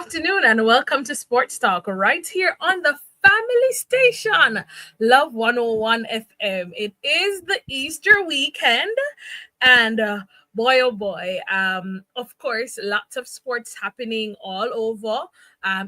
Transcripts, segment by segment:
afternoon and welcome to Sports Talk right here on the family station, Love 101 FM. It is the Easter weekend and boy oh boy, of course, lots of sports happening all over.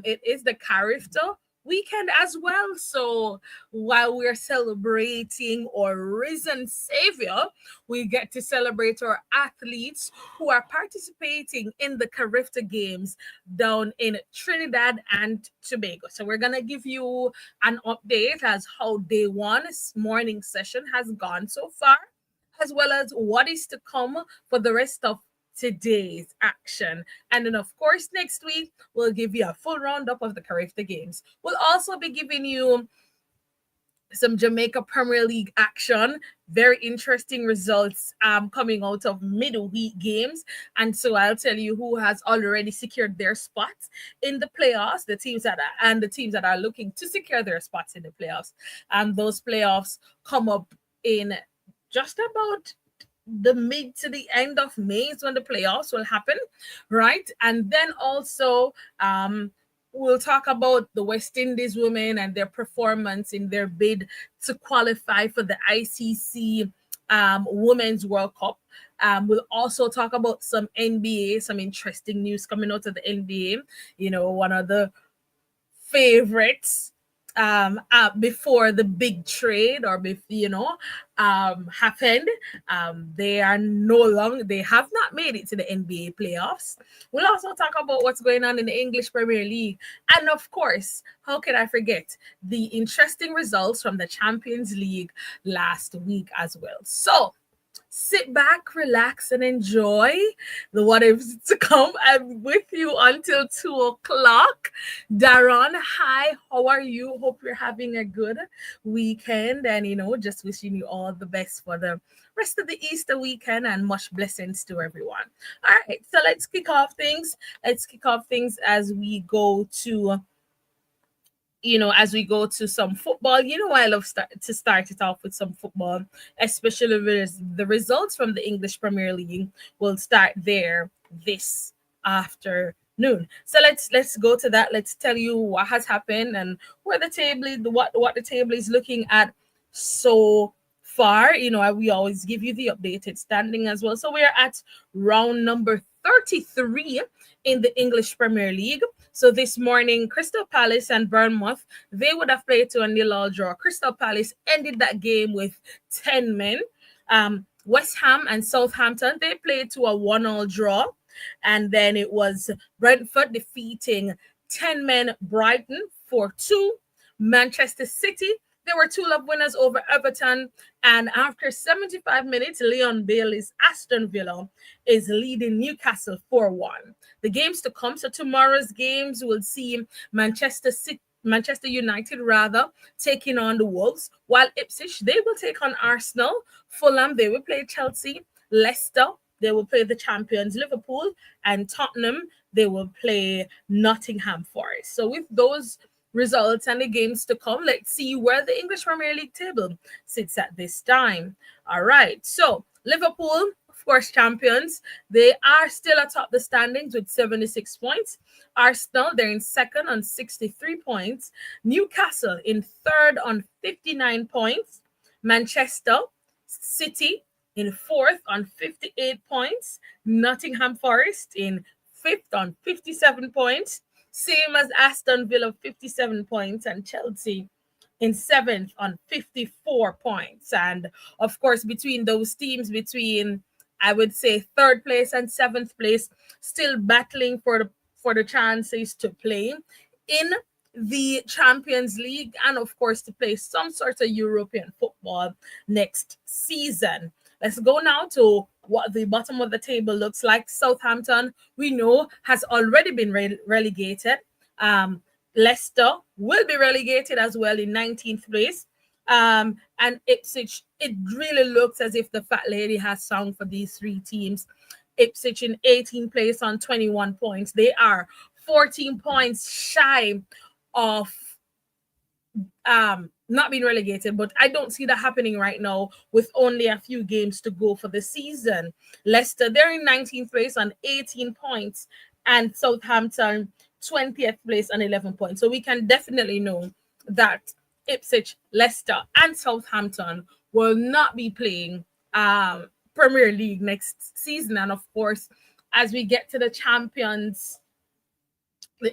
It is the character weekend as well. So while we're celebrating our risen savior, we get to celebrate our athletes who are participating in the Carifta Games down in Trinidad and Tobago. So we're gonna give you an update as how day one morning session has gone so far, as well as what is to come for the rest of today's action. And then, of course, next week we'll give you a full roundup of the Carifta Games. We'll also be giving you some Jamaica Premier League action. Very interesting results coming out of midweek games. And so I'll tell you who has already secured their spots in the playoffs, the teams that are looking to secure their spots in the playoffs. And those playoffs come up in just about the mid to the end of May is when the playoffs will happen, right? And then also we'll talk about the West Indies women and their performance in their bid to qualify for the ICC Women's World Cup. We'll also talk about some NBA, some interesting news coming out of the NBA. You know, one of the favorites before the big trade happened. They have not made it to the NBA playoffs. We'll also talk about what's going on in the English Premier League, and of course, how can I forget the interesting results from the Champions League last week as well. So sit back, relax, and enjoy the what is to come. I'm with you until 2 o'clock. Daron, hi, how are you? Hope you're having a good weekend and, just wishing you all the best for the rest of the Easter weekend and much blessings to everyone. All right, so let's kick off things. As we go to some football. I love to start it off with some football, especially with the results from the English Premier League. Will start there this afternoon. So let's go to that. Let's tell you what has happened and where the table is, what the table is looking at so far. We always give you the updated standing as well. So we're at round number 33 in the English Premier League. So this morning, Crystal Palace and Bournemouth, they would have played to a 0-0 draw. Crystal Palace ended that game with 10 men. West Ham and Southampton, they played to a 1-0 draw. And then it was Brentford defeating 10 men Brighton 4-2. Manchester City, they were 2-0 winners over Everton. And after 75 minutes, Leon Bailey's Aston Villa is leading Newcastle 4-1. The games to come, so tomorrow's games will see Manchester United taking on the Wolves, while Ipswich, they will take on Arsenal. Fulham, they will play Chelsea. Leicester, they will play the champions Liverpool. And Tottenham, they will play Nottingham Forest. So with those results and the games to come, let's see where the English Premier League table sits at this time. All right, so Liverpool, of course, champions. They are still atop the standings with 76 points. Arsenal, they're in second on 63 points. Newcastle in third on 59 points. Manchester City in fourth on 58 points. Nottingham Forest in fifth on 57 points. Same as Aston Villa, 57 points, and Chelsea in seventh on 54 points. And of course, between those teams, I would say third place and seventh place, still battling for the chances to play in the Champions League and, of course, to play some sort of European football next season. Let's go now to what the bottom of the table looks like. Southampton, we know, has already been relegated. Leicester will be relegated as well in 19th place. And Ipswich, it really looks as if the fat lady has sung for these three teams. Ipswich in 18th place on 21 points. They are 14 points shy of not being relegated, but I don't see that happening right now with only a few games to go for the season. Leicester, they're in 19th place on 18 points, and Southampton 20th place on 11 points. So we can definitely know that Ipswich, Leicester, and Southampton will not be playing Premier League next season. And of course, as we get to the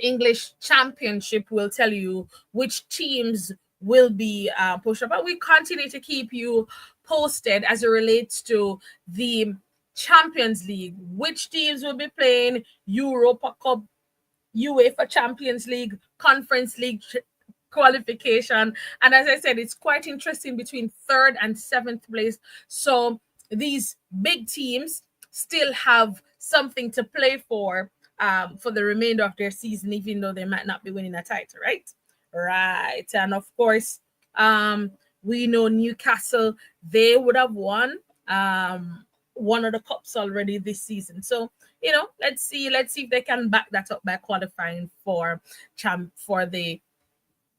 English Championship will tell you which teams will be pushed up. But we continue to keep you posted as it relates to the Champions League, which teams will be playing Europa Cup, UEFA Champions League, Conference League qualification. And as I said, it's quite interesting between third and seventh place. So these big teams still have something to play for the remainder of their season, even though they might not be winning a title, right? Right. And of course, we know Newcastle, they would have won one of the cups already this season. So, let's see if they can back that up by qualifying for the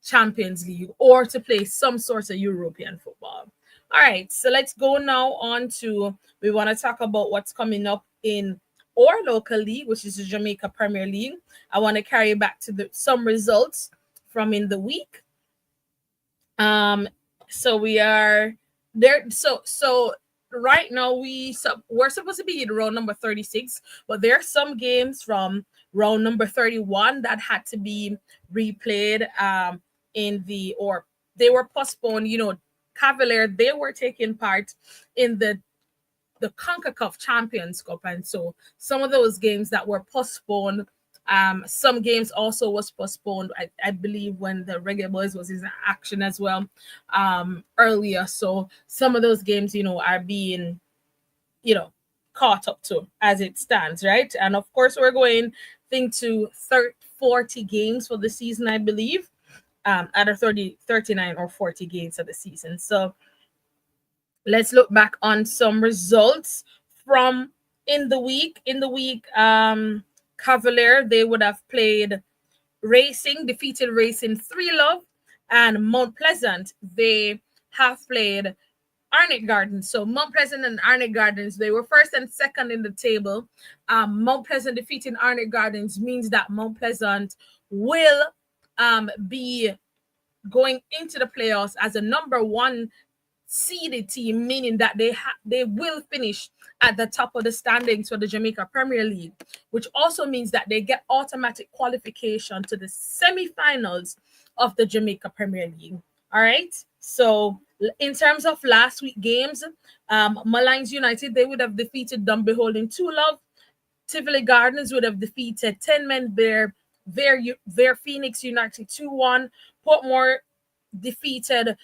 Champions League or to play some sort of European football. All right, so let's go now on to, we want to talk about what's coming up in our local league, which is the Jamaica Premier League. I want to carry back to some results from in the week. So we are there. So right now we're supposed to be in round number 36, but there are some games from round number 31 that had to be replayed or they were postponed. Cavalier, they were taking part in the CONCACAF Champions Cup, and so some of those games that were postponed, some games also was postponed, I believe, when the Reggae Boys was in action as well earlier. So some of those games, are being, caught up to as it stands, right? And of course, we're going to 40 games for the season, I believe, out of 39 or 40 games of the season. So let's look back on some results from in the week. Cavalier, they would have played Racing, defeated Racing 3-0, and Mount Pleasant, they have played Arnett Gardens. So Mount Pleasant and Arnett Gardens, they were first and second in the table. Mount Pleasant defeating Arnett Gardens means that Mount Pleasant will be going into the playoffs as a number one seeded team, meaning that they will finish at the top of the standings for the Jamaica Premier League, which also means that they get automatic qualification to the semifinals of the Jamaica Premier League. All right. So in terms of last week games, Malines United, they would have defeated Dumbeholden 2-0. Tivoli Gardens would have defeated 10 Men their Phoenix United 2-1. Portmore defeated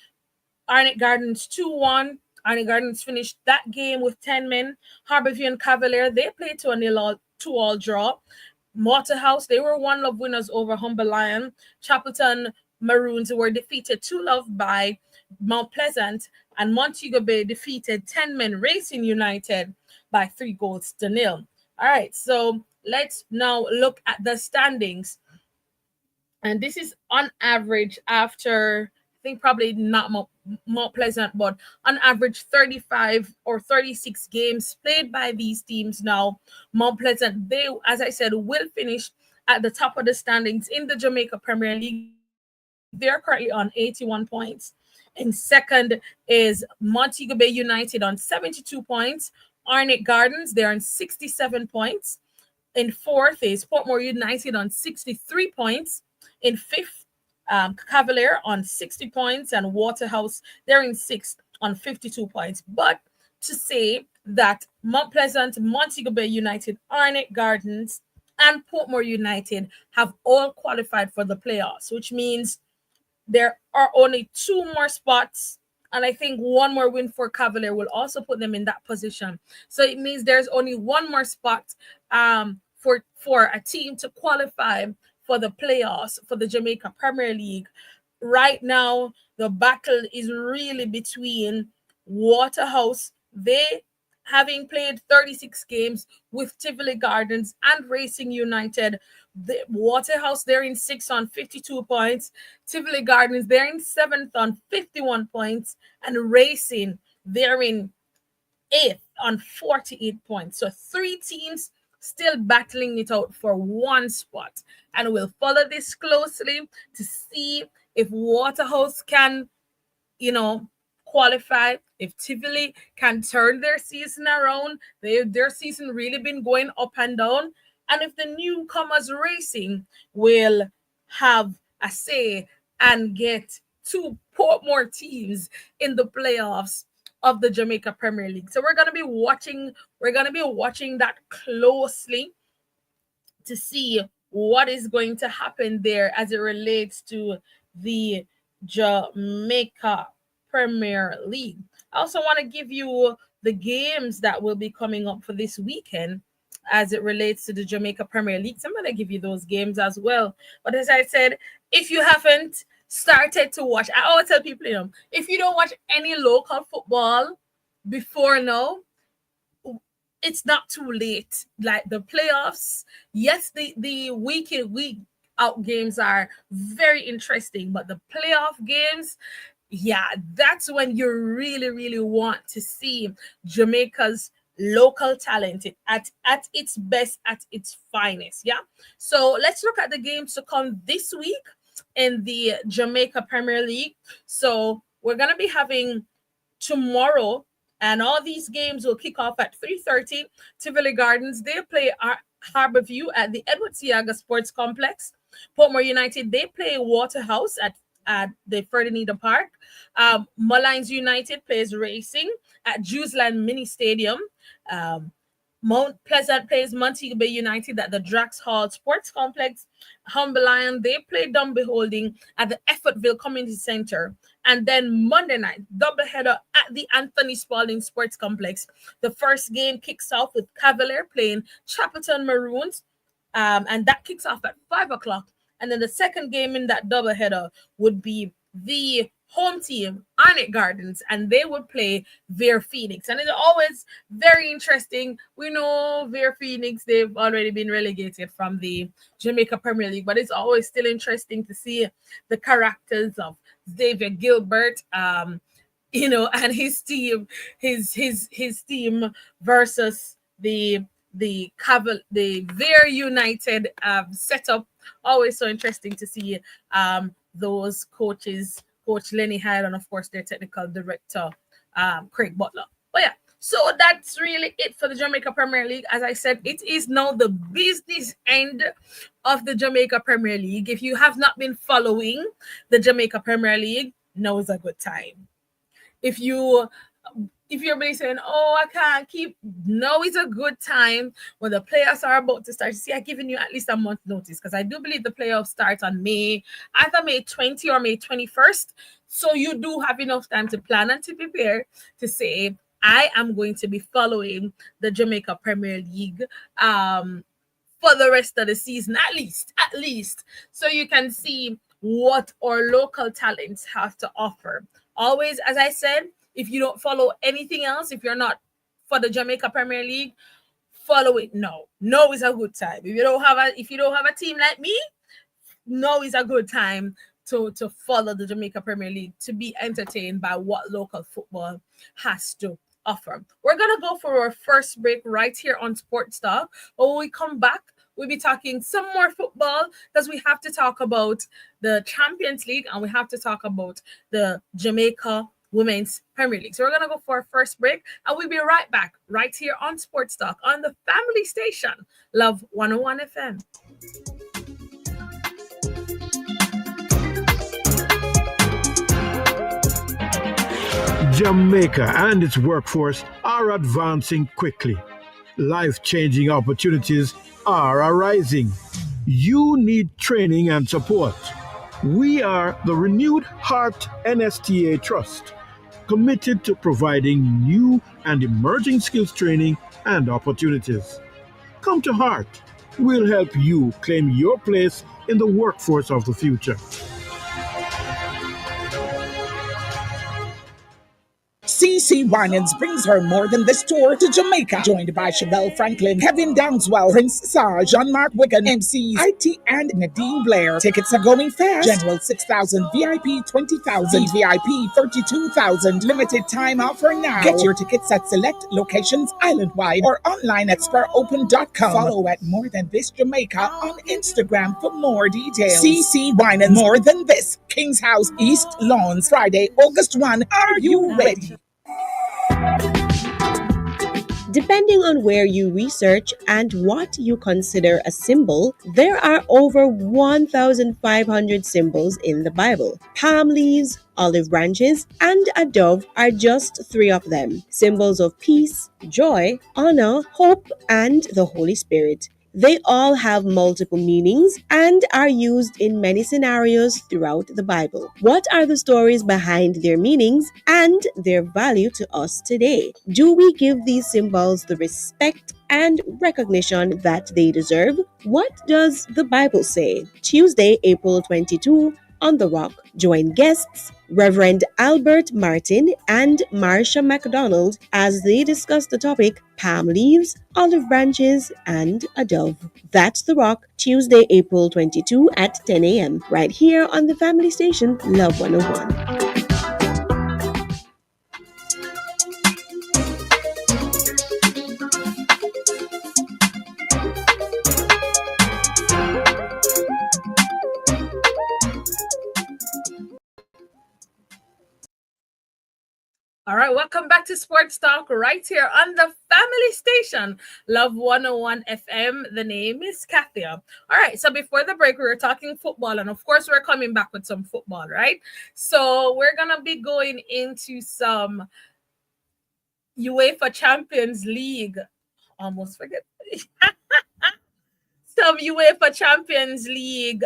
Arnett Gardens 2-1. Arnett Gardens finished that game with 10 men. Harborview and Cavalier, they played to a 2-2 draw. Waterhouse, they were 1-0 winners over Humber Lion. Chapelton Maroons were defeated 2-0 by Mount Pleasant. And Montego Bay defeated 10 Men Racing United by 3-0. All right, so let's now look at the standings. And this is on average after, I think probably not Mount Pleasant, but on average 35 or 36 games played by these teams now. Mount Pleasant, they, as I said, will finish at the top of the standings in the Jamaica Premier League. They're currently on 81 points. In second is Montego Bay United on 72 points. Arnett Gardens, they're on 67 points. In fourth is Portmore United on 63 points. In fifth, Cavalier on 60 points, and Waterhouse, they're in sixth on 52 points. But to say that Mount Pleasant, Montego Bay United, Arnett Gardens, and Portmore United have all qualified for the playoffs, which means there are only two more spots, and I think one more win for Cavalier will also put them in that position. So it means there's only one more spot for a team to qualify for the playoffs for the Jamaica Premier League. Right now, the battle is really between Waterhouse, they having played 36 games, with Tivoli Gardens and Racing United. The Waterhouse, they're in sixth on 52 points. Tivoli Gardens, they're in seventh on 51 points. And Racing, they're in eighth on 48 points. So three teams still battling it out for one spot. And we'll follow this closely to see if Waterhouse can, you know, qualify, if Tivoli can turn their season around. Their season really been going up and down. And if the newcomers racing will have a say and get two more teams in the playoffs of the Jamaica Premier League. So we're gonna be watching that closely to see what is going to happen there as it relates to the Jamaica Premier League. I also want to give you the games that will be coming up for this weekend as it relates to the Jamaica Premier League. So I'm going to give you those games as well. But as I said, if you haven't started to watch, I always tell people, if you don't watch any local football before now, it's not too late. Like the playoffs, yes, the week in week out games are very interesting, but the playoff games, yeah, that's when you really, really want to see Jamaica's local talent at its best, at its finest. Yeah. So let's look at the games to come this week in the Jamaica Premier League. So we're gonna be having tomorrow, and all these games will kick off at 3:30. Tivoli Gardens, they play Harborview at the Edward Siaga Sports Complex. Portmore United, they play Waterhouse at the Ferdinand Park. Mullines United plays Racing at Jewsland Mini Stadium. Mount Pleasant plays Montego Bay United at the Drax Hall Sports Complex. Humble Lion, they play Dumb Beholding at the Effortville Community Center. And then Monday night, doubleheader at the Anthony Spalding Sports Complex. The first game kicks off with Cavalier playing Chapelton Maroons, and that kicks off at 5 o'clock. And then the second game in that doubleheader would be the home team, Arnett Gardens, and they would play Veer Phoenix. And it's always very interesting. We know Veer Phoenix, they've already been relegated from the Jamaica Premier League, but it's always still interesting to see the characters of Xavier Gilbert, and his team, his team versus the Veer United setup. Always so interesting to see those coaches, Coach Lenny Hyde, and of course their technical director, Craig Butler. But yeah, so that's really it for the Jamaica Premier League. As I said, it is now the business end of the Jamaica Premier League. If you have not been following the Jamaica Premier League, now is a good time. If you're really saying, oh, I can't keep, now is a good time when the playoffs are about to start. See, I've given you at least a month notice because I do believe the playoffs start on either May 20 or May 21st. So you do have enough time to plan and to prepare to say, I am going to be following the Jamaica Premier League for the rest of the season, at least. So you can see what our local talents have to offer. Always, as I said, if you don't follow anything else, if you're not for the Jamaica Premier League, follow it now. Now is a good time. If you don't have a team like me, now is a good time to follow the Jamaica Premier League, to be entertained by what local football has to offer. We're gonna go for our first break right here on Sports Talk. When we come back, we'll be talking some more football because we have to talk about the Champions League and we have to talk about the Jamaica Women's Premier League. So we're going to go for our first break and we'll be right back right here on Sports Talk on the family station, Love 101 FM. Jamaica and its workforce are advancing quickly. Life-changing opportunities are arising. You need training and support. We are the Renewed Heart NSTA Trust, committed to providing new and emerging skills training and opportunities. Come to Heart. We'll help you claim your place in the workforce of the future. CC Winans brings her More Than This tour to Jamaica, joined by Chevelle Franklin, Kevin Downswell, Prince Sar, Jean-Marc Wigan, MCs IT and Nadine Blair. Tickets are going fast. General 6,000, VIP 20,000, VIP 32,000. Limited time offer now. Get your tickets at select locations island-wide or online at sparopen.com. Follow at More Than This Jamaica on Instagram for more details. CC Winans, More Than This, King's House, East Lawns, Friday, August 1. Are you ready? Depending on where you research and what you consider a symbol, there are over 1,500 symbols in the Bible. Palm leaves, olive branches, and a dove are just three of them. Symbols of peace, joy, honor, hope, and the Holy Spirit. They all have multiple meanings and are used in many scenarios throughout the Bible. What are the stories behind their meanings and their value to us today? Do we give these symbols the respect and recognition that they deserve? What does the Bible say? Tuesday, April 22, on The Rock. Join guests Reverend Albert Martin and Marsha McDonald as they discuss the topic palm leaves, olive branches, and a dove. That's The Rock, Tuesday, April 22 at 10 a.m. right here on the family station Love 101. All right, welcome back to Sports Talk right here on the family station, Love 101 FM. The name is Kathya. All right, so before the break, we were talking football, and of course, we're coming back with some football, right? So we're going to be going into some UEFA Champions League. Almost forget. Some UEFA Champions League,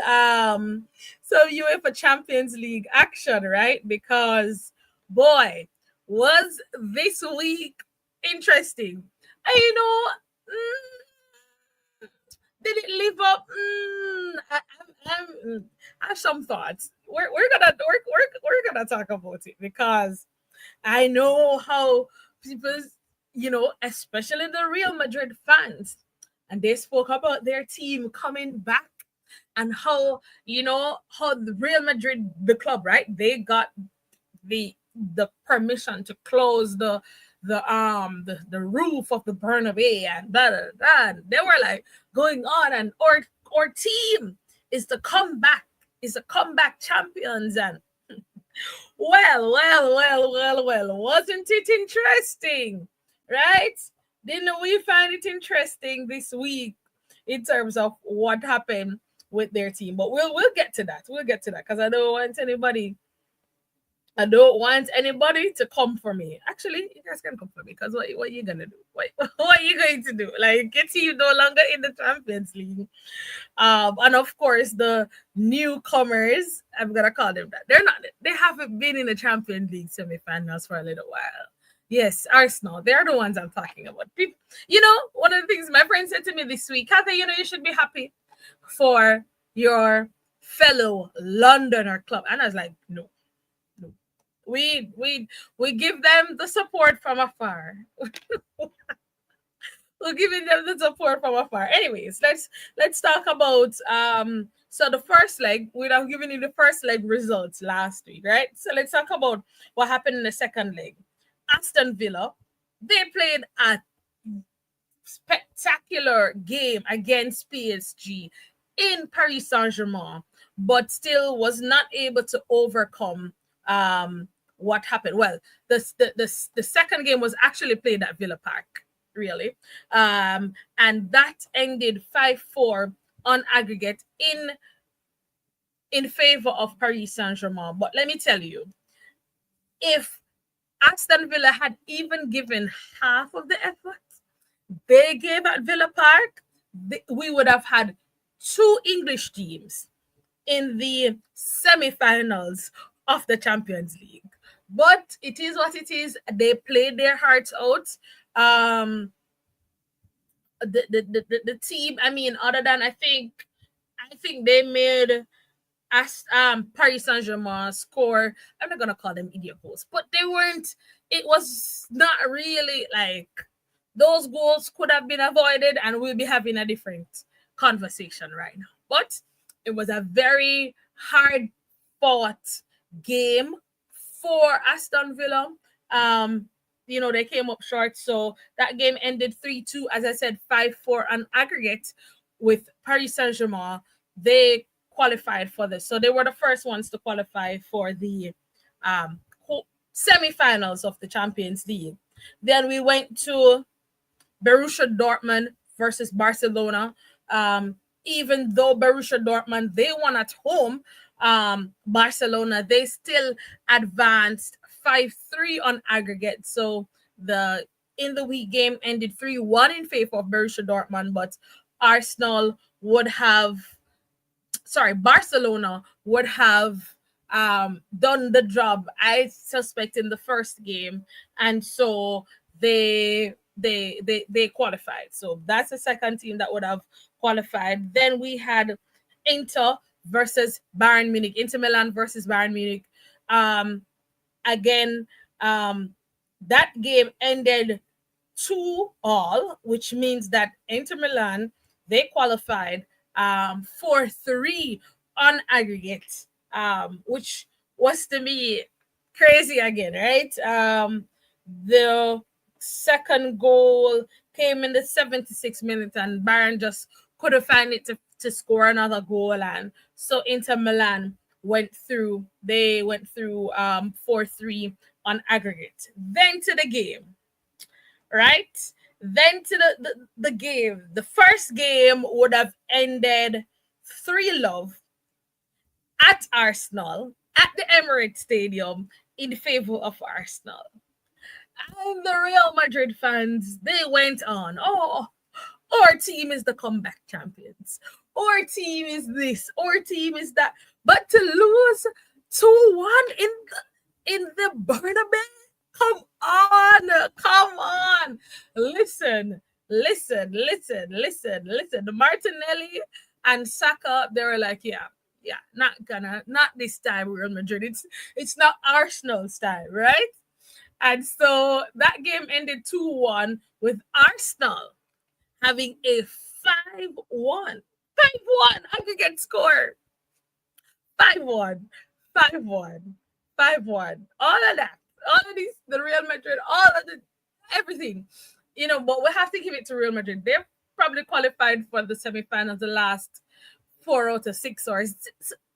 action, right? Because boy, was this week interesting. And did it live up? I have some thoughts. We're gonna talk about it because I know how people, especially the Real Madrid fans, and they spoke about their team coming back and how the Real Madrid, the club, right? They got the permission to close the roof of the Bernabeu and blah, blah, blah. And they were like going on, and our team is the comeback, champions. And well, wasn't it interesting, right? Didn't we find it interesting this week in terms of what happened with their team? But we'll get to that. We'll get to that because I don't want anybody to come for me. Actually, you guys can come for me because what are you gonna do? What are you going to do? Like, get you no longer in the Champions League. And of course the newcomers, I'm gonna call them that. They haven't been in the Champions League semi-finals for a little while. Yes, Arsenal. They're the ones I'm talking about. One of the things my friend said to me this week, Kathya, you should be happy for your fellow Londoner club. And I was like, no. We give them the support from afar. We're giving them the support from afar. Anyways, let's talk about so the first leg, we'd have given you the first leg results last week, right? So let's talk about what happened in the second leg. Aston Villa, they played a spectacular game against PSG in Paris Saint-Germain, but still was not able to overcome what happened. Well, the second game was actually played at Villa Park, really, and that ended 5-4 on aggregate in favor of Paris Saint-Germain. But let me tell you, if Aston Villa had even given half of the effort they gave at Villa Park, we would have had two English teams in the semi-finals of the Champions League. But it is what it is. They played their hearts out. The team, I mean, other than I think they made Paris Saint-Germain score. I'm not gonna call them idiot goals, but they weren't it was not really like those goals could have been avoided, and we'll be having a different conversation right now. But it was a very hard fought game for Aston Villa. They came up short, so that game ended 3-2. As I said, 5-4 on aggregate with Paris Saint-Germain. They qualified for this, so they were the first ones to qualify for the um, semi-finals of the Champions League. Then we went to Borussia Dortmund versus Barcelona. Even though Borussia Dortmund, they won at home, Barcelona, they still advanced 5-3 on aggregate. So the in the week game ended 3-1 in favor of Borussia Dortmund, but Arsenal would have Barcelona would have done the job, I suspect, in the first game, and so they qualified. So that's the second team that would have qualified. Then we had Inter versus Bayern Munich, Inter Milan versus Bayern Munich. Again, that game ended 2-2, which means that Inter Milan, they qualified 4-3 on aggregate, which was to me crazy again, right? The second goal came in the 76th minute, and Bayern just couldn't find it to score another goal, and so Inter Milan went through. They went through 4-3 on aggregate. Then to the game, right? Then to the game. The first game would have ended 3-0 at Arsenal at the Emirates Stadium in favor of Arsenal. And the Real Madrid fans, they went on. Oh, our team is the comeback champions. Our team is this. Our team is that. But to lose 2-1 in the Bernabeu, come on. Listen. The Martinelli and Saka, they were like, yeah, not this time, Real Madrid. It's not Arsenal's time, right? And so that game ended 2-1 with Arsenal having a 5-1 aggregate score. 5-1, 5-1, 5-1. All of these, the Real Madrid, all of the everything. But we have to give it to Real Madrid. They've probably qualified for the semifinals the last 4 out of 6 or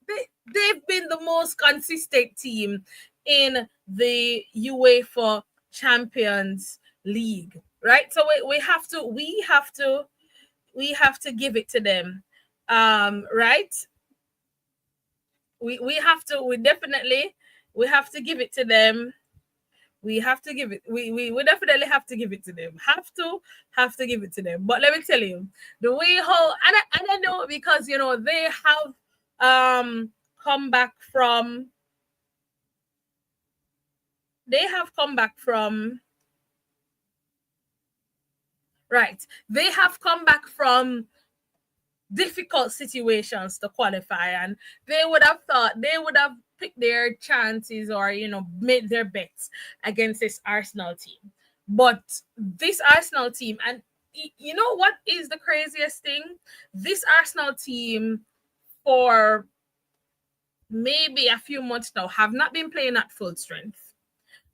they've been the most consistent team in the UEFA Champions League, right? So we have to give it to them, right? We have to give it to them. We definitely have to give it to them. Have to give it to them. But let me tell you, the way how and I know, because they have come back from right. They have come back from difficult situations to qualify, and they would have picked their chances or made their bets against this Arsenal team. But this Arsenal team, and you know what is the craziest thing? This Arsenal team, for maybe a few months now, have not been playing at full strength.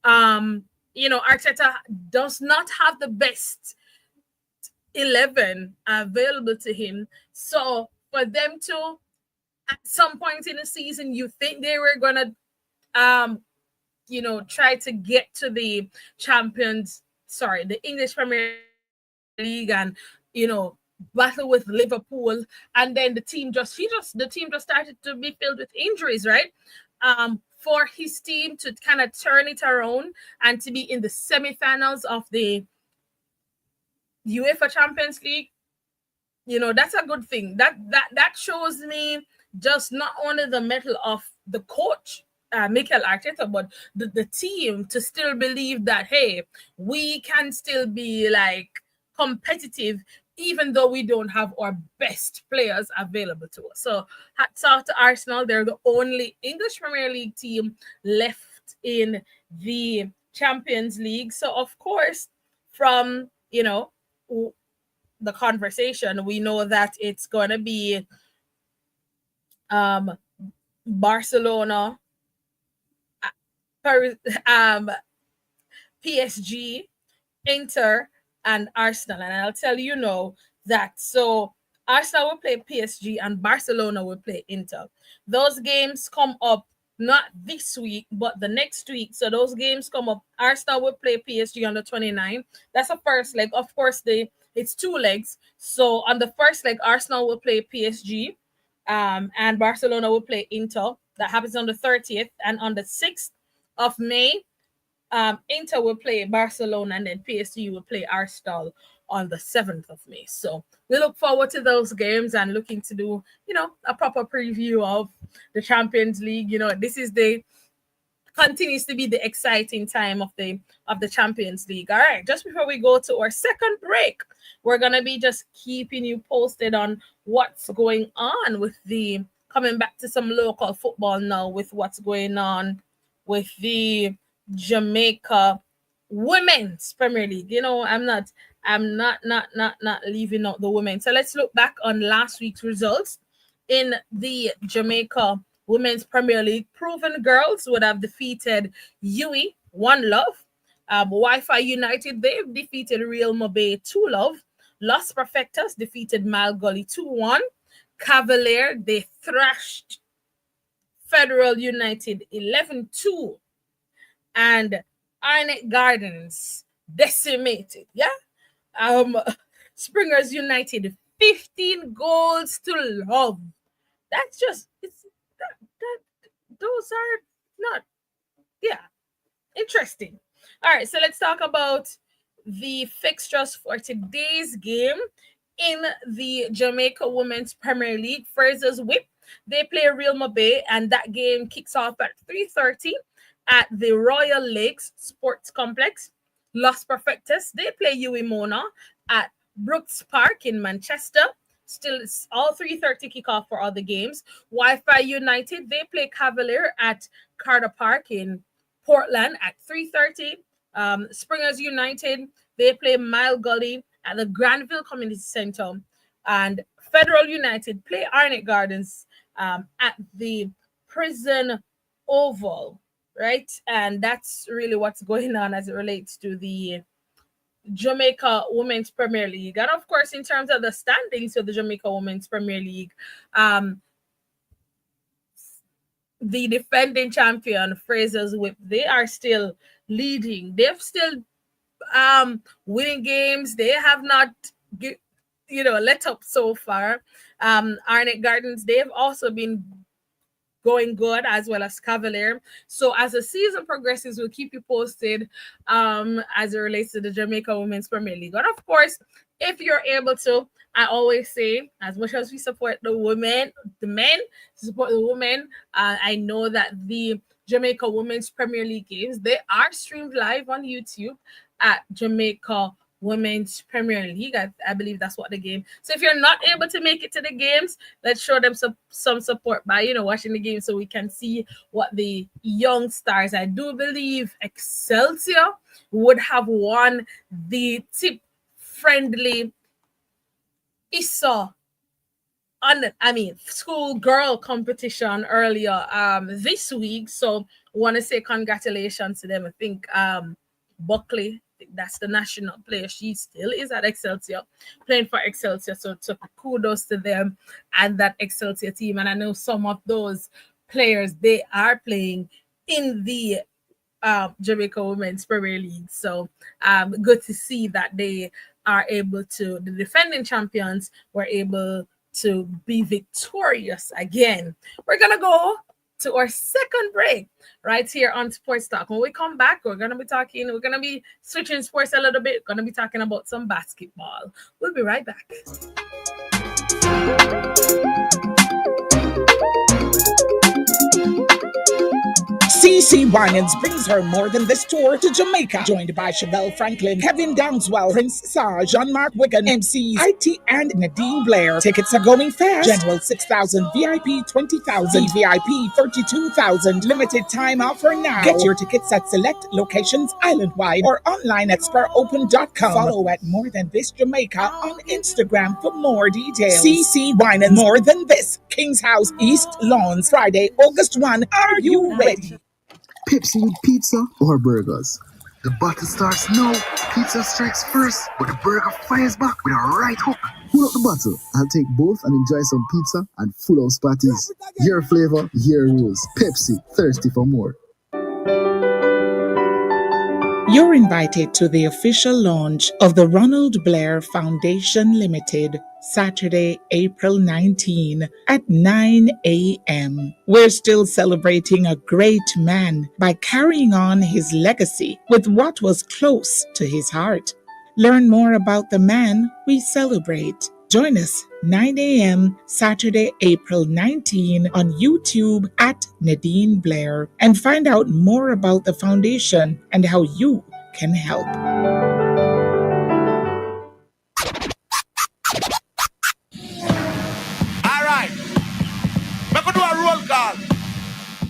Arteta does not have the best 11 available to him. So for them to, at some point in the season, you think they were gonna try to get to the English Premier League, and battle with Liverpool, and then the team just started to be filled with injuries, right? For his team to kind of turn it around and to be in the semifinals of the UEFA Champions League, that's a good thing. That shows me just not only the mettle of the coach, Mikel Arteta, but the team to still believe that, hey, we can still be like competitive even though we don't have our best players available to us. So hats off to Arsenal. They're the only English Premier League team left in the Champions League. So of course, from the conversation, we know that it's gonna be um Barcelona, Paris, PSG, Inter, and Arsenal. And I'll tell you now that so Arsenal will play PSG and Barcelona will play Inter. Those games come up not this week, but the next week. So those games come up. Arsenal will play PSG on the 29th. That's the first leg. Of course, it's two legs. So on the first leg, Arsenal will play PSG, and Barcelona will play Inter. That happens on the 30th. And on the 6th of May, Inter will play Barcelona, and then PSG will play Arsenal on the 7th of May. So we look forward to those games and looking to do, a proper preview of the Champions League. This is the continues to be the exciting time of the Champions League. All right, just before we go to our second break, we're gonna be just keeping you posted on what's going on with the coming back to some local football now with what's going on with the Jamaica Women's Premier League. I'm not leaving out the women. So let's look back on last week's results in the Jamaica Women's Premier League. Proven Girls would have defeated UE 1-0. Wi-Fi United, they've defeated Real Mobay 2-0. Los Perfectas defeated Malgully 2-1. Cavalier, they thrashed Federal United 11-2. And Arnett Gardens decimated. Yeah. Springers United 15 goals to love. That's just those are not interesting. All right, so let's talk about the fixtures for today's game in the Jamaica Women's Premier League. Fraser's Whip, they play Real Mobay, and that game kicks off at 3:30 at the Royal Lakes Sports Complex. Los Perfectas, they play UE Mona at Brooks Park in Manchester. Still, it's all 3:30 kickoff for all the games. Wi-Fi United, they play Cavalier at Carter Park in Portland at 3:30. Springers United, they play Mile Gully at the Granville Community Center. And Federal United play Arnett Gardens at the Prison Oval, right? And that's really what's going on as it relates to the Jamaica Women's Premier League. And of course, in terms of the standings of the Jamaica Women's Premier League, the defending champion, Fraser's Whip, they are still leading. They've still winning games. They have not let up so far. Arnett Gardens, they've also been going good, as well as Cavalier. So as the season progresses, we'll keep you posted as it relates to the Jamaica Women's Premier League. And of course, if you're able to, I always say, as much as we support the women, the men support the women. I know that the Jamaica Women's Premier League games, they are streamed live on YouTube at Jamaica Women's Premier League. I believe that's what the game. So if you're not able to make it to the games, let's show them some support by watching the game so we can see what the young stars. I do believe Excelsior would have won the tip friendly ISA school girl competition earlier this week. So want to say congratulations to them. I think Buckley, that's the national player. She still is at Excelsior, playing for Excelsior. So kudos to them and that Excelsior team. And I know some of those players, they are playing in the Jamaica Women's Premier League. So good to see that they are able to, the defending champions were able to be victorious again. We're going to go to our second break right here on Sports Talk. When we come back, we're going to be switching sports a little bit. We're going to be talking about some basketball. We'll be right back. CC Winans brings her More Than This tour to Jamaica, joined by Chevelle Franklin, Kevin Downswell, Prince Sar, Jean-Marc Wigan, MCs IT and Nadine Blair. Tickets are going fast. General 6,000, VIP 20,000, VIP 32,000. Limited time offer now. Get your tickets at select locations island-wide or online at sparopen.com. Follow at More Than This Jamaica on Instagram for more details. CC Winans, More Than This, King's House, East Lawns, Friday, August 1. Are you ready? Pepsi with pizza or burgers? The battle starts now. Pizza strikes first, but the burger fires back with a right hook. Pull up the battle. I'll take both and enjoy some pizza and full house parties. Your flavor, your rules. Pepsi, thirsty for more. You're invited to the official launch of the Ronald Blair Foundation Limited, Saturday, April 19 at 9 a.m. We're still celebrating a great man by carrying on his legacy with what was close to his heart. Learn more about the man we celebrate. Join us 9 a.m. Saturday, April 19 on YouTube at Nadine Blair and find out more about the foundation and how you can help. All right, we're going to do a roll call.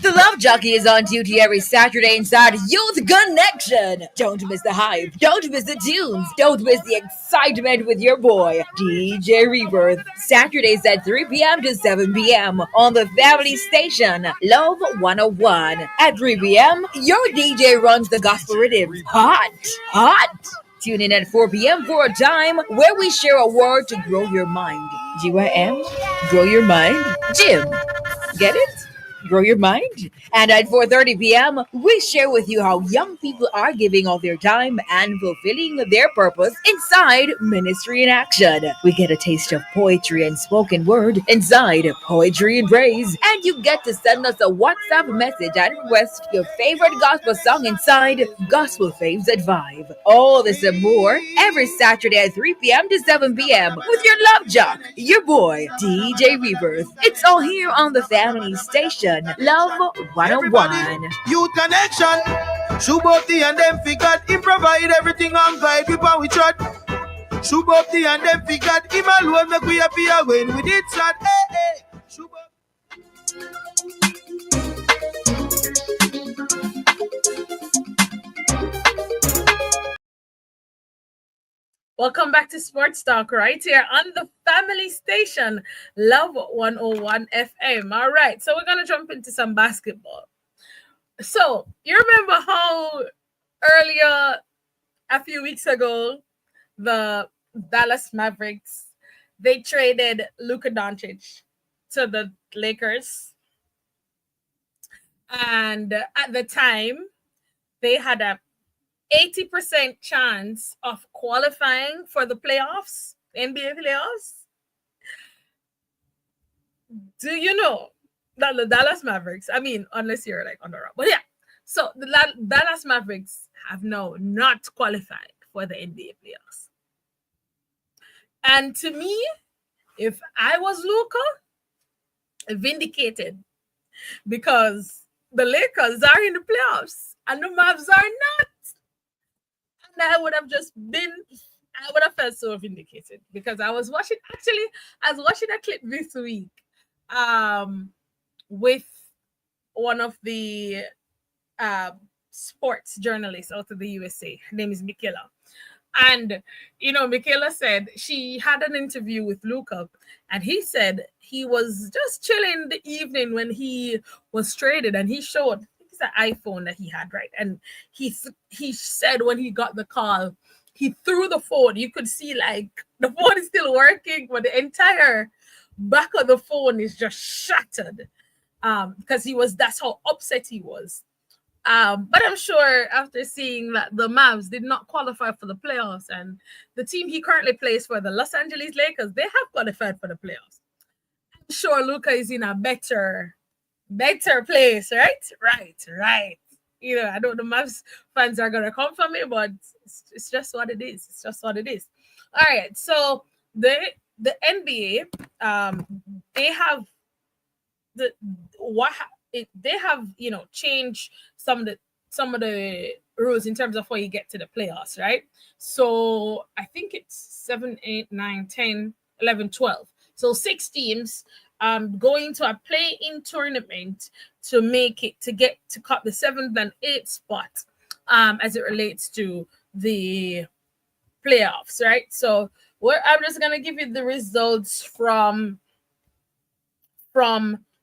The Love Jockey is on duty every Saturday inside Youth Connection. Don't miss the hype. Don't miss the tunes. Don't miss the excitement with your boy, DJ Rebirth. Saturdays at 3 p.m. to 7 p.m. on the family station, Love 101. At 3 p.m., your DJ runs the gospel rhythm. Hot, hot. Tune in at 4 p.m. for a time where we share a word to grow your mind. GYM? Grow your mind? Jim. Get it? Grow your mind. And at 4:30 p.m., we share with you how young people are giving all their time and fulfilling their purpose inside Ministry in Action. We get a taste of poetry and spoken word inside Poetry and Praise. And you get to send us a WhatsApp message and request your favorite gospel song inside Gospel Faves at 5. All this and more every Saturday at 3 p.m. to 7 p.m. with your love jock, your boy, DJ Rebirth. It's all here on the family station, Love 101. Youth Connection. Shubopti and them figured he provide everything on guide with how we chat. Shubopti and them figured him alone make we happier when we did chat. Hey, hey. Welcome back to Sports Talk right here on the family station, Love 101 FM. All right, so we're going to jump into some basketball. So, you remember how earlier, a few weeks ago, the Dallas Mavericks, they traded Luka Doncic to the Lakers. And at the time, they had a 80% chance of qualifying for the playoffs, NBA playoffs. Do you know that the Dallas Mavericks, I mean, unless you're like on the road, but yeah, so the Dallas Mavericks have now not qualified for the NBA playoffs. And to me, if I was Luka, vindicated, because the Lakers are in the playoffs and the Mavs are not. I would have felt so vindicated because I was watching a clip this week with one of the sports journalists out of the USA. Her name is Michaela. And, Michaela said she had an interview with Luka, and he said he was just chilling the evening when he was traded, and he showed an iPhone that he had, right? And he said when he got the call, he threw the phone. You could see like the phone is still working, but the entire back of the phone is just shattered. Because that's how upset he was. But I'm sure after seeing that the Mavs did not qualify for the playoffs, and the team he currently plays for, the Los Angeles Lakers, they have qualified for the playoffs. I'm sure Luka is in a better place, right? I know the Mavs fans are gonna come for me, but it's just what it is. It's just what it is. All right, so the NBA, they have they have changed some of the rules in terms of how you get to the playoffs, right? So I think it's 7, 8, 9, 10, 11, 12. So 6 teams going to a play-in tournament to make it to get to cut the 7th and 8th spot as it relates to the playoffs, right? So I'm just gonna give you the results from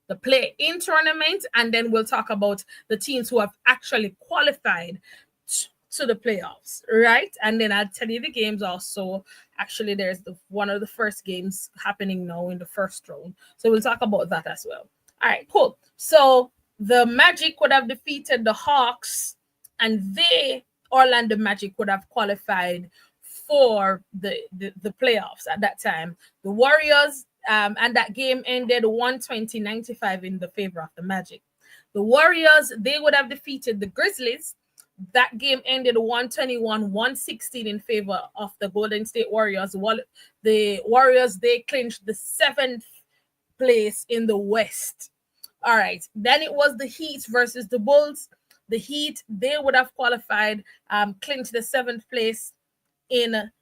the play-in tournament, and then we'll talk about the teams who have actually qualified to the playoffs, right? And then I'll tell you the games also. Actually, there's one of the first games happening now in the first round, so we'll talk about that as well. All right, cool. So the Magic would have defeated the Hawks, and Orlando Magic would have qualified for the playoffs at that time. The Warriors, and that game ended 120-95 in the favor of the Magic. The Warriors, they would have defeated the Grizzlies. That game ended 121-116 in favor of the Golden State Warriors. The Warriors, they clinched the 7th place in the West. All right. Then it was the Heat versus the Bulls. The Heat, they would have qualified, clinched the 7th place in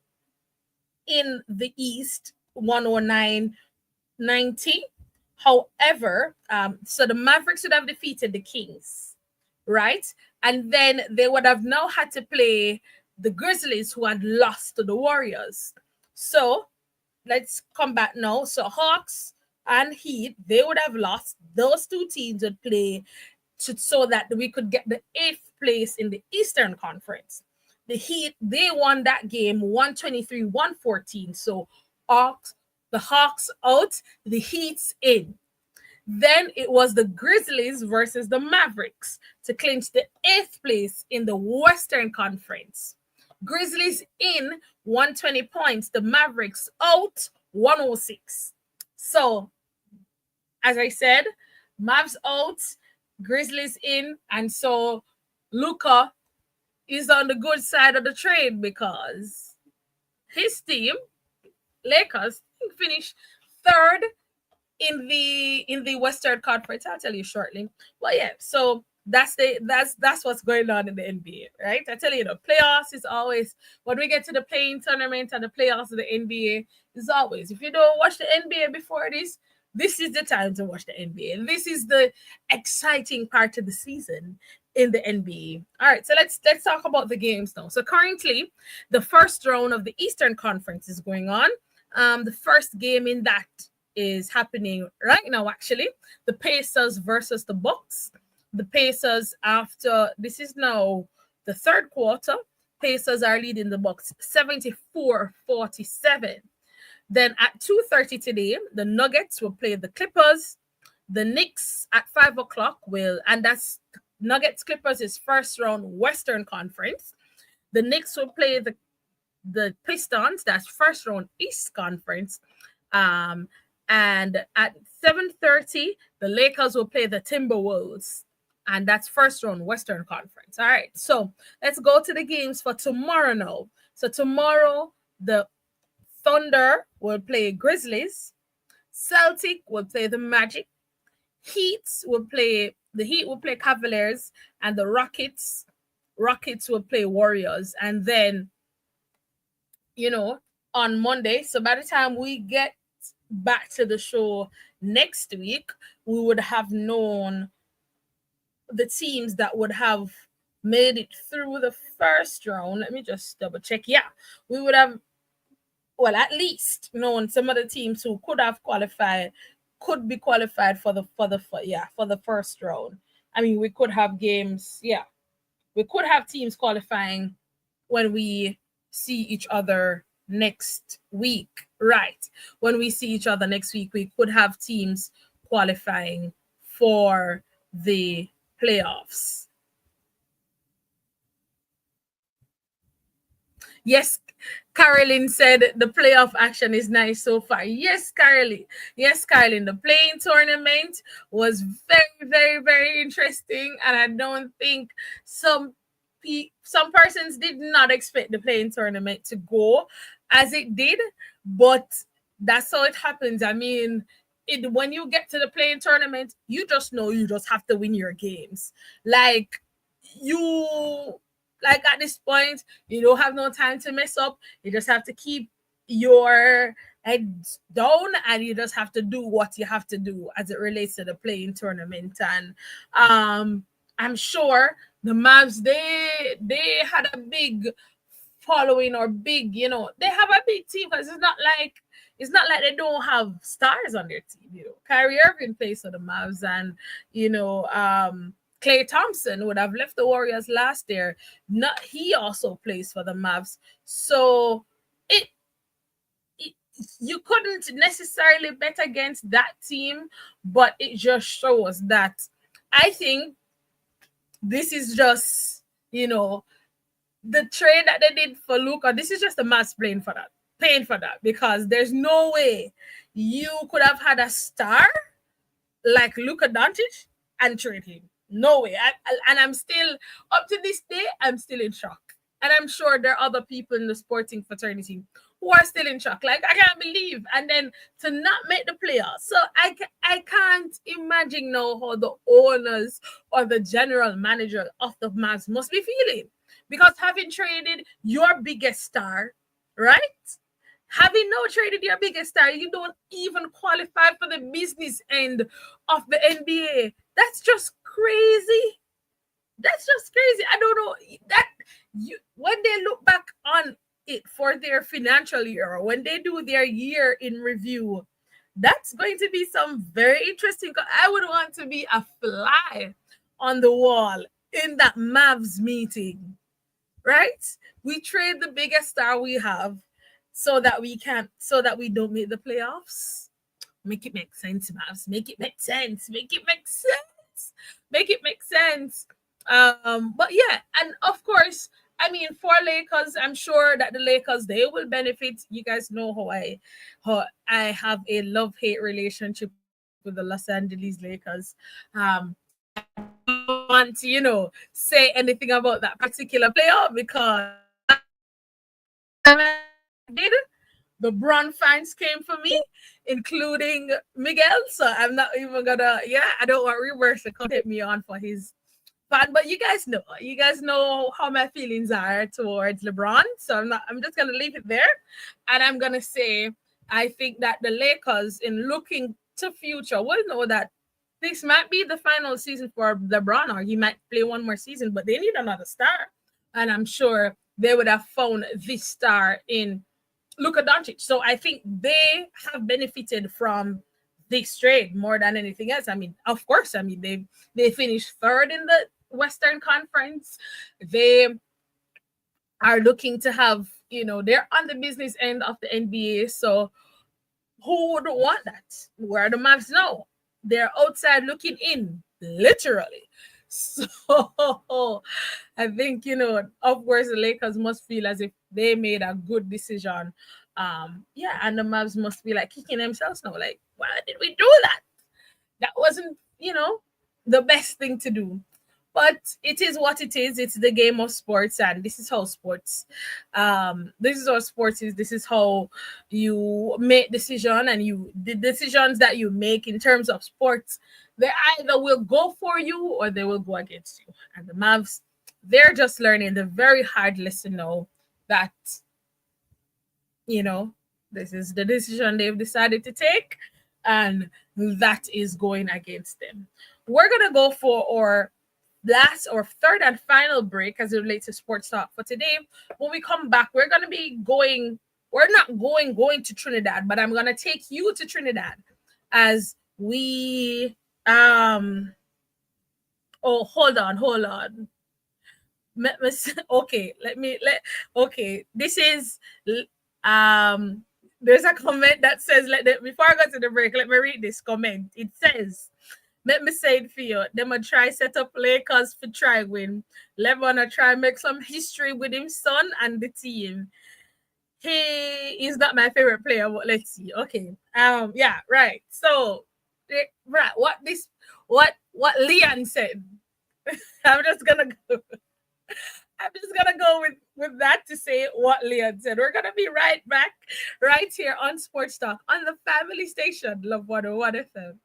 the East, 109-90. However, so the Mavericks would have defeated the Kings, right? And then they would have now had to play the Grizzlies, who had lost to the Warriors. So let's come back now. So Hawks and Heat, they would have lost. Those 2 teams would play so that we could get the 8th place in the Eastern Conference. The Heat, they won that game 123-114. So the Hawks out, the Heat's in. Then it was the Grizzlies versus the Mavericks to clinch the 8th place in the Western Conference. Grizzlies in, 120 points. The Mavericks out, 106. So, as I said, Mavs out, Grizzlies in, and so Luka is on the good side of the trade because his team, Lakers, finished 3rd in the Western Conference. I'll tell you shortly. But yeah, so that's what's going on in the NBA, right? I tell you, the playoffs is always when we get to the playing tournament and the playoffs of the NBA is always. If you don't watch the NBA before this is the time to watch the NBA. This is the exciting part of the season in the NBA. All right, so let's talk about the games now. So currently, the first round of the Eastern Conference is going on. The first game in that is happening right now, actually. The Pacers versus the Bucks. The Pacers, after this is now the 3rd quarter, Pacers are leading the Bucks 74-47. Then at 2:30 today, the Nuggets will play the Clippers. The Knicks at 5 o'clock and that's Nuggets Clippers is first round Western Conference. The Knicks will play the Pistons, that's first round East Conference. And at 7:30, the Lakers will play the Timberwolves, and that's first round Western Conference. All right, so let's go to the games for tomorrow now. So tomorrow, the Thunder will play Grizzlies. Celtic will play the Magic. The Heat will play Cavaliers, and the Rockets will play Warriors. And then, on Monday, so by the time we get back to the show next week, we would have known the teams that would have made it through the first round. Let me just double check. Yeah, we would have, at least known some of the teams who could be qualified for the first round. I mean, we could have games. Yeah, we could have teams qualifying when we see each other next week, right? When we see each other next week, we could have teams qualifying for the playoffs. Yes, Carolyn said the playoff action is nice so far. Yes, Carolyn. Yes, Carolyn. The playing tournament was very, very, very interesting, and I don't think some persons did not expect the playing tournament to go as it did, but that's how it happens. I mean, when you get to the playing tournament, you just know you just have to win your games. Like you like at this point, you don't have no time to mess up. You just have to keep your head down and you just have to do what you have to do as it relates to the playing tournament. And I'm sure the Mavs they had a big following or big, they have a big team because it's not like they don't have stars on their team. Kyrie Irving plays for the Mavs, and Klay Thompson would have left the Warriors last year. Not he also plays for the Mavs, so it, it you couldn't necessarily bet against that team, but it just shows that I think this is just the trade that they did for Luka. This is just the Mavs paying for that, because there's no way you could have had a star like Luka Doncic and trade him. No way. And I'm still, up to this day, I'm still in shock. And I'm sure there are other people in the sporting fraternity who are still in shock. Like, I can't believe. And then to not make the playoffs. So I can't imagine now how the owners or the general manager of the Mavs must be feeling. Because having traded your biggest star, right? Having now traded your biggest star, you don't even qualify for the business end of the NBA. That's just crazy. That's just crazy. I don't know that when they look back on it for their financial year, or when they do their year in review, that's going to be some very interesting. I would want to be a fly on the wall in that Mavs meeting, right? We trade the biggest star we have so that we don't make the playoffs. Make it make sense, Mavs. Make it make sense. Make it make sense. Make it make sense. But yeah, and of course, I mean, for Lakers, I'm sure that the Lakers, they will benefit. You guys know how I have a love-hate relationship with the Los Angeles Lakers. I want to, say anything about that particular player, because the Bron fans came for me, including Miguel. So I'm not even gonna, I don't want Reverse to come hit me on for his fan. But you guys know how my feelings are towards LeBron. So I'm just gonna leave it there. And I'm gonna say I think that the Lakers, in looking to future, will know that this might be the final season for LeBron, or he might play one more season, but they need another star. And I'm sure they would have found this star in Luka Doncic. So I think they have benefited from this trade more than anything else. I mean, of course, they finished third in the Western Conference. They are looking to have, they're on the business end of the NBA. So who would want that? Where are the Mavs now? They're outside looking in, literally. So I think, of course, the Lakers must feel as if they made a good decision. And the Mavs must be like kicking themselves now. Like, why did we do that? That wasn't, the best thing to do. But it is what it is. It's the game of sports, and this is how sports. This is how sports is. This is how you make decision, and the decisions that you make in terms of sports, they either will go for you or they will go against you. And the Mavs, they're just learning the very hard lesson now that this is the decision they've decided to take, and that is going against them. We're gonna go for our last or third and final break as it relates to sports talk for today. When we come back, we're going to be we're not going to Trinidad, but I'm going to take you to Trinidad as we hold on. This is there's a comment that says, before I go to the break, let me read this comment. It says, let me say it for you. Them a try set up Lakers for try win. LeBron a try make some history with him son and the team. He is not my favorite player, but let's see. Okay. Right. So, right. What Leon said. I'm just gonna go. I'm just gonna go with that to say what Leon said. We're gonna be right back, right here on Sports Talk on the family station, Love 101 FM.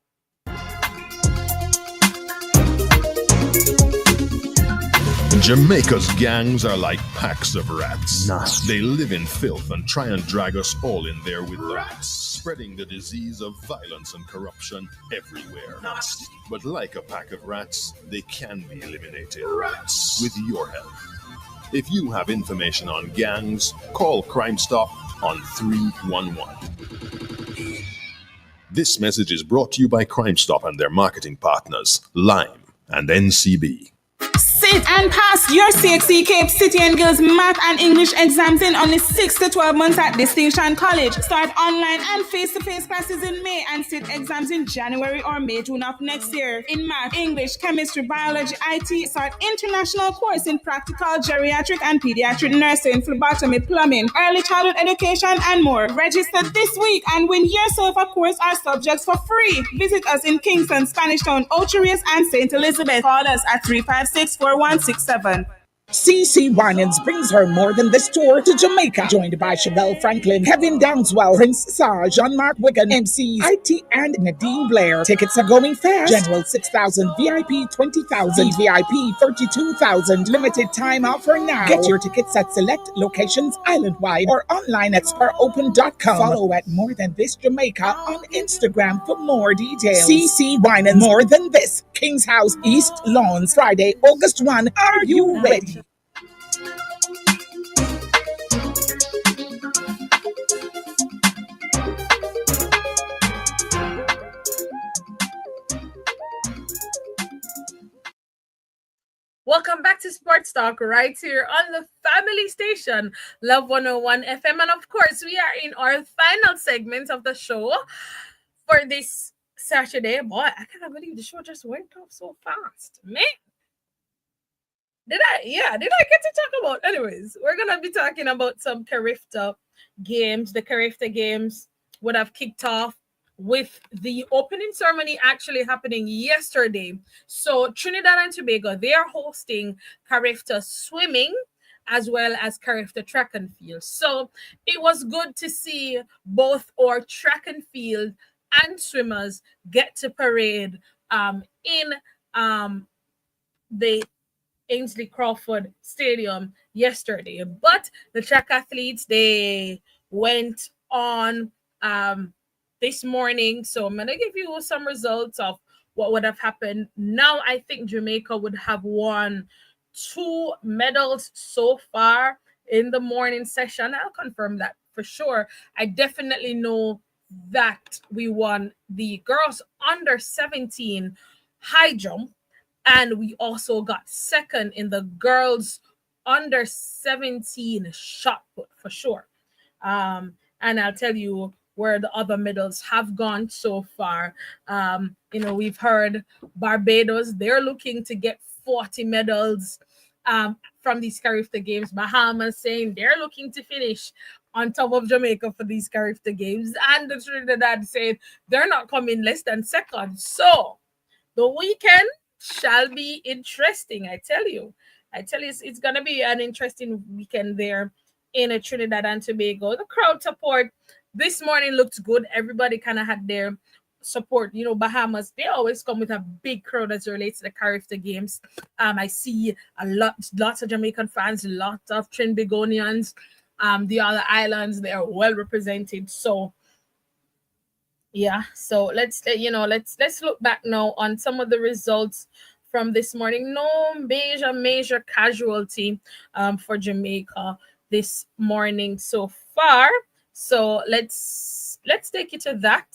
Jamaica's gangs are like packs of rats. They live in filth and try and drag us all in there with them, spreading the disease of violence and corruption everywhere. But like a pack of rats, they can be eliminated with your help. If you have information on gangs, call Crime Stop on 311. This message is brought to you by Crime Stop and their marketing partners, Lime and NCB. Sit and pass your CXC Cape City and Girls Math and English exams in only 6 to 12 months at Distinction College. Start online and face-to-face classes in May and sit exams in January or May, June of next year. In math, English, chemistry, biology, IT, start international course in practical, geriatric and pediatric nursing, phlebotomy, plumbing, early childhood education and more. Register this week and win yourself a course or subjects for free. Visit us in Kingston, Spanish Town, Ocherius and St. Elizabeth. Call us at 356-4167. CC Winans brings her more than this tour to Jamaica, joined by Chevelle Franklin, Kevin Downswell, Prince Sar, Jean-Marc Wigan, MCs IT and Nadine Blair. Tickets are going fast. General 6,000, VIP 20,000, VIP 32,000. Limited time offer now. Get your tickets at select locations island-wide or online at sparopen.com. Follow at More Than This Jamaica on Instagram for more details. CC Winans, More Than This, King's House, East Lawns, Friday, August 1. Are you ready? Welcome back to Sports Talk right here on the family station, Love 101 FM. And of course, we are in our final segment of the show for this Saturday. Boy, I cannot believe the show just went off so fast. Man. Did I get to talk about? Anyways, we're going to be talking about some Carifta games. The Carifta games would have kicked off with the opening ceremony actually happening yesterday. So Trinidad and Tobago, they are hosting Carifta swimming as well as Carifta track and field. So it was good to see both our track and field and swimmers get to parade in the Ainsley Crawford Stadium yesterday. But the track athletes, they went on this morning. So I'm going to give you some results of what would have happened. Now I think Jamaica would have won 2 medals so far in the morning session. I'll confirm that for sure. I definitely know that we won the girls under 17 high jump. And we also got second in the girls under 17 shot put for sure. And I'll tell you where the other medals have gone so far. We've heard Barbados, they're looking to get 40 medals from these Carifta Games. Bahamas saying they're looking to finish on top of Jamaica for these Carifta Games. And the Trinidad saying they're not coming less than second. So the weekend shall be interesting. I tell you, it's gonna be an interesting weekend there in a Trinidad and Tobago. The crowd support this morning looked good. Everybody kind of had their support. Bahamas, they always come with a big crowd as it relates to the Carifta Games. I see lots of Jamaican fans, lots of Trinbagonians. The other islands, they are well represented. So yeah, so let's look back now on some of the results from this morning. No major casualty for Jamaica this morning so far. So let's take it to that.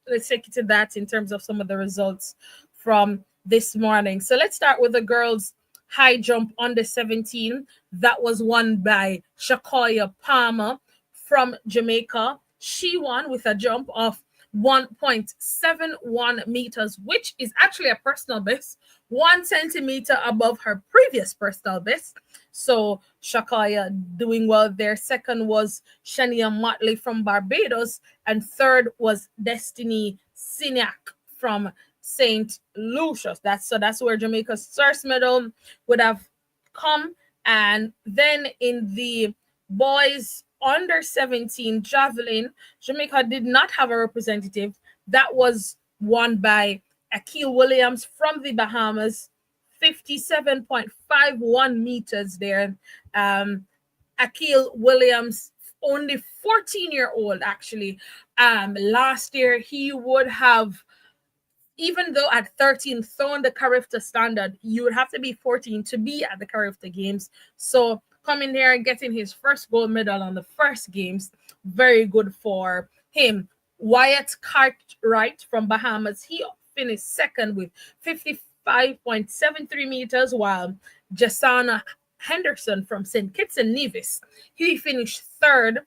Let's take it to that in terms of some of the results from this morning. So let's start with the girls high jump under 17. That was won by Shakoya Palmer from Jamaica. She won with a jump of 1.71 meters, which is actually a personal best, 1 centimeter above her previous personal best. So Shakaya doing well there. Second was Shania Motley from Barbados, and third was Destiny Siniak from St. Lucia's. That's where Jamaica's first medal would have come. And then in the boys under 17 javelin, Jamaica did not have a representative. That was won by Akil Williams from the Bahamas, 57.51 meters there. Akil Williams, only 14-year-old actually. Last year he would have, even though at 13 thrown the Carifta standard, you would have to be 14 to be at the Carifta games. So coming there and getting his first gold medal on the first games, very good for him. Wyatt Cartwright from Bahamas, he finished second with 55.73 meters, while Jasana Henderson from St. Kitts and Nevis, he finished third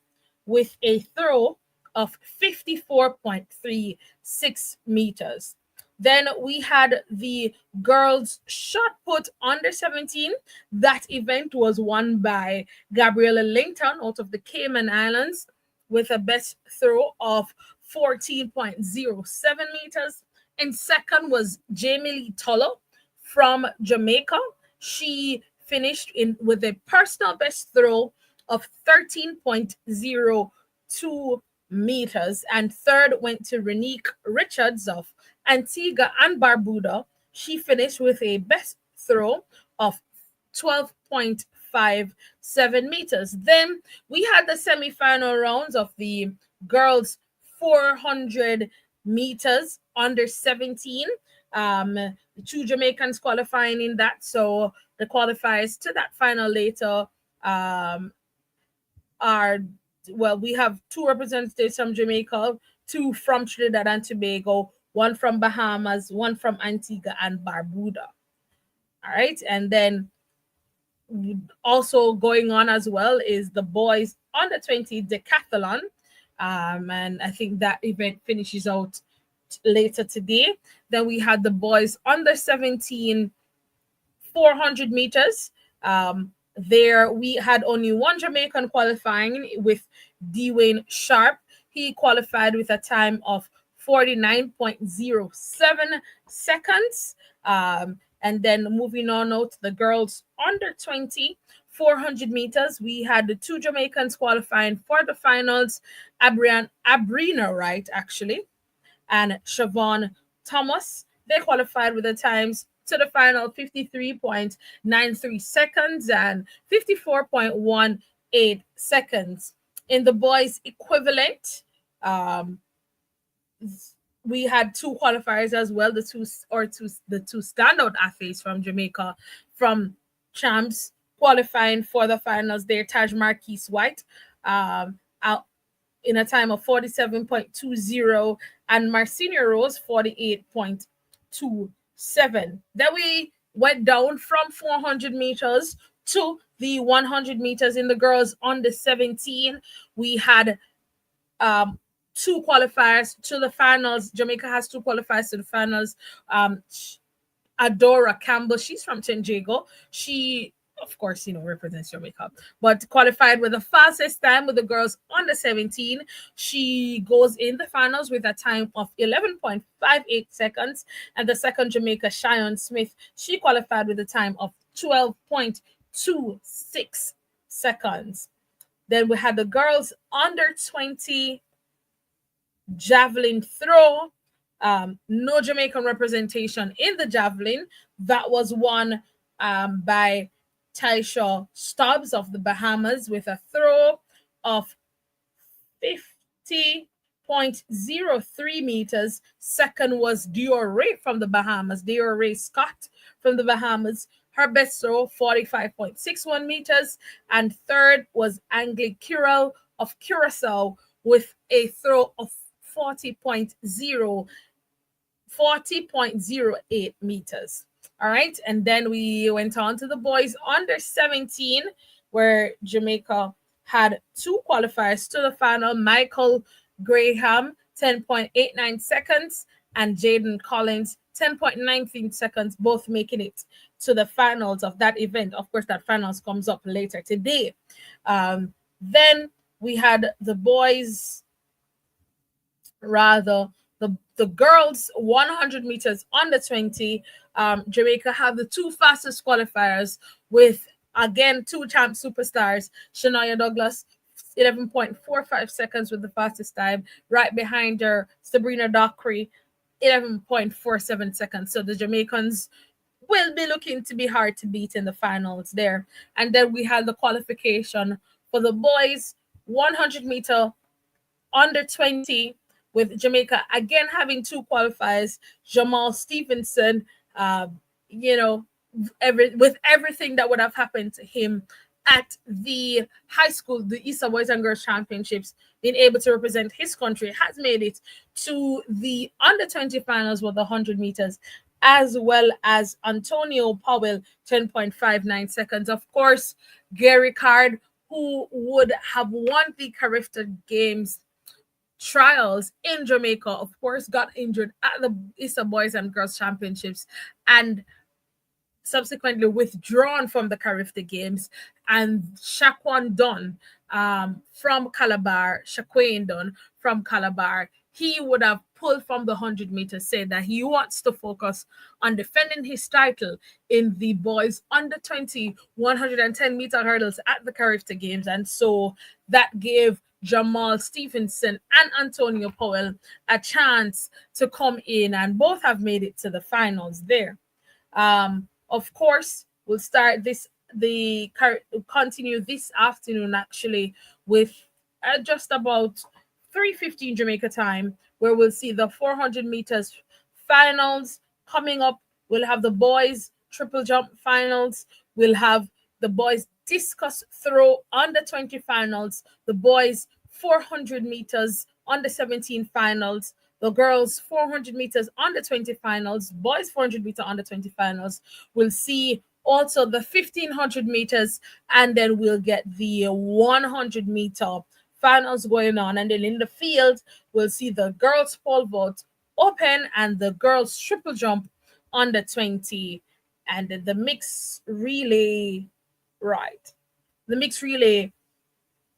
with a throw of 54.36 meters. Then we had the girls shot put under 17. That event was won by Gabriella Langton out of the Cayman Islands with a best throw of 14.07 meters. And second was Jamie Lee Tollo from Jamaica. She finished in with a personal best throw of 13.02 meters. And third went to Renique Richards of Antigua and Barbuda. She finished with a best throw of 12.57 meters. Then we had the semi-final rounds of the girls 400 meters under 17. The two Jamaicans qualifying in that. So the qualifiers to that final later are, well, we have two representatives from Jamaica, two from Trinidad and Tobago, one from Bahamas, one from Antigua and Barbuda. All right. And then also going on as well is the boys under 20 decathlon. And I think that event finishes out later today. Then we had the boys under 17 400 meters. There we had only one Jamaican qualifying with Dwayne Sharp. He qualified with a time of 49.07 seconds. And then moving on now to the girls under 20 400 meters, we had the two Jamaicans qualifying for the finals, Abrina Wright actually, and Siobhan Thomas. They qualified with the times to the final 53.93 seconds and 54.18 seconds. In the boys equivalent, we had two qualifiers as well, the two standout athletes from Jamaica from champs qualifying for the finals there. Taj Marquise White out in a time of 47.20 and Marcinia Rose 48.27. Then we went down from 400 meters to the 100 meters in the girls under 17. We had two qualifiers to the finals. Jamaica has two qualifiers to the finals. Adora Campbell, she's from Trinidad. She, of course, represents Jamaica, but qualified with the fastest time with the girls under 17. She goes in the finals with a time of 11.58 seconds. And the second Jamaica, Cheyenne Smith, she qualified with a time of 12.26 seconds. Then we had the girls under 20 javelin throw. No Jamaican representation in the javelin. That was won by Taisha Stubbs of the Bahamas with a throw of 50.03 meters. Second was Dior Ray from the Bahamas, Dior Ray Scott from the Bahamas. Her best throw, 45.61 meters. And third was Angli Kirel of Curacao with a throw of 40.08 meters. All right. And then we went on to the boys under 17, where Jamaica had two qualifiers to the final. Michael Graham, 10.89 seconds, and Jaden Collins, 10.19 seconds, both making it to the finals of that event. Of course, that finals comes up later today. Then we had the boys, the girls 100 meters under 20. Jamaica had the two fastest qualifiers with Again, two champ superstars, Shania Douglas, 11.45 seconds with the fastest time. Right behind her, Sabrina Dockery, 11.47 seconds. So the Jamaicans will be looking to be hard to beat in the finals there. And then we had the qualification for the boys 100-meter under 20 with Jamaica again having two qualifiers, Jamal Stevenson, uh, you know, with everything that would have happened to him at the high school, the Easter Boys and Girls Championships, being able to represent his country, has made it to the under 20 finals with the 100 meters, as well as Antonio Powell, 10.59 seconds. Of course, Gary Card, who would have won the Carifta Games trials in Jamaica, of course, got injured at the Easter Boys and Girls Championships and subsequently withdrawn from the Carifta Games. And Shaquan Dunn from Calabar, Shaquan Dunn from Calabar, he would have pulled from the 100 meters, said that he wants to focus on defending his title in the boys under 20 110-meter hurdles at the Carifta Games. And so that gave Jamal Stevenson and Antonio Powell a chance to come in, and both have made it to the finals there. Of course, we'll start continue this afternoon actually with just about 3:15 Jamaica time, where we'll see the 400 meters finals coming up. We'll have the boys triple jump finals. We'll have the boys discus throw under 20 finals, the boys 400 meters under 17 finals, the girls 400 meters under 20 finals, boys 400 meter under 20 finals. We'll see also the 1500 meters, and then we'll get the 100 meter finals going on. And then in the field, we'll see the girls pole vault open and the girls triple jump under 20, and then the mixed relay, right? The mixed relay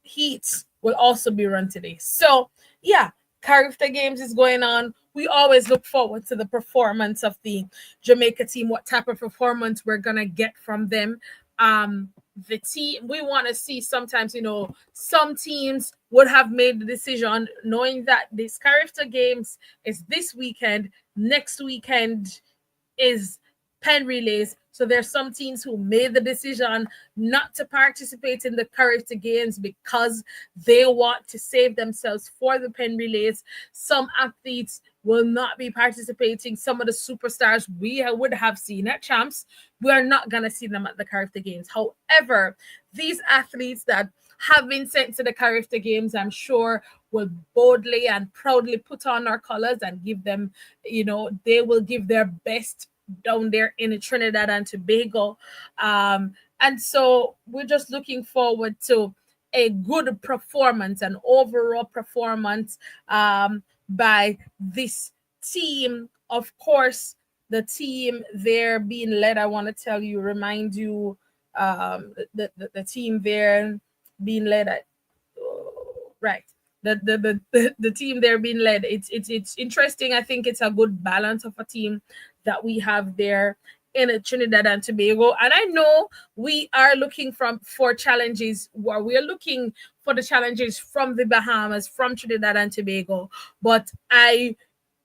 heats will also be run today. So yeah, Carifta Games is going on. We always look forward to the performance of the Jamaica team, what type of performance we're gonna get from them. The team we want to see, sometimes, some teams would have made the decision knowing that this Carifta Games is this weekend, next weekend is pen relays. So there's some teams who made the decision not to participate in the Carifta Games because they want to save themselves for the pen relays. Some athletes will not be participating. Some of the superstars we would have seen at champs, we are not going to see them at the Carifta Games. However, these athletes that have been sent to the Carifta Games, I'm sure, will boldly and proudly put on our colors and give them, they will give their best down there in Trinidad and Tobago. And so we're just looking forward to a good performance, an overall performance by this team. Of course, the team there being led, I want to remind you, the team there being led at, right. The team there being led. It's interesting. I think it's a good balance of a team that we have there in Trinidad and Tobago. And I know we are looking for challenges, where we are looking for the challenges from the Bahamas, from Trinidad and Tobago. But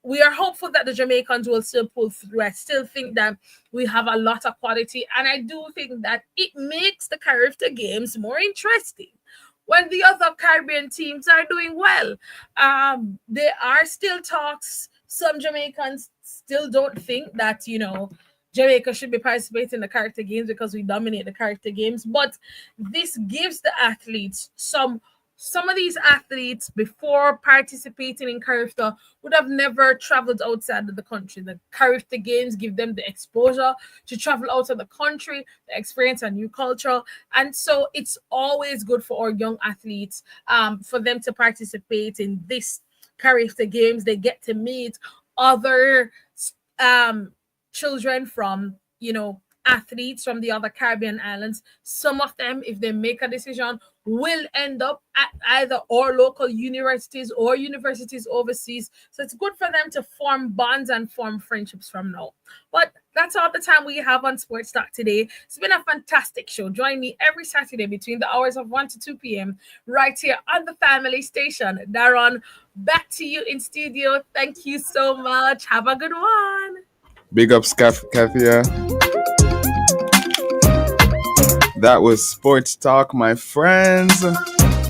we are hopeful that the Jamaicans will still pull through. I still think that we have a lot of quality, and I do think that it makes the Carifta Games more interesting when the other Caribbean teams are doing well. There are still talks. Some Jamaicans still don't think that, Jamaica should be participating in the Carifta Games because we dominate the Carifta Games. But this gives the athletes some of these athletes, before participating in Carifta, would have never traveled outside of the country. The Carifta Games give them the exposure to travel out of the country, the experience a new culture. And so it's always good for our young athletes, for them to participate in this Carifta Games. They get to meet other children from, athletes from the other Caribbean islands. Some of them, if they make a decision, will end up at either our local universities or universities overseas. So it's good for them to form bonds and form friendships from now. But that's all the time we have on Sports Talk today. It's been a fantastic show. Join me every Saturday between the hours of 1 to 2 p.m. right here on the family station. Daron, back to you in studio. Thank you so much. Have a good one. Big ups, Kathya. That was Sports Talk, my friends.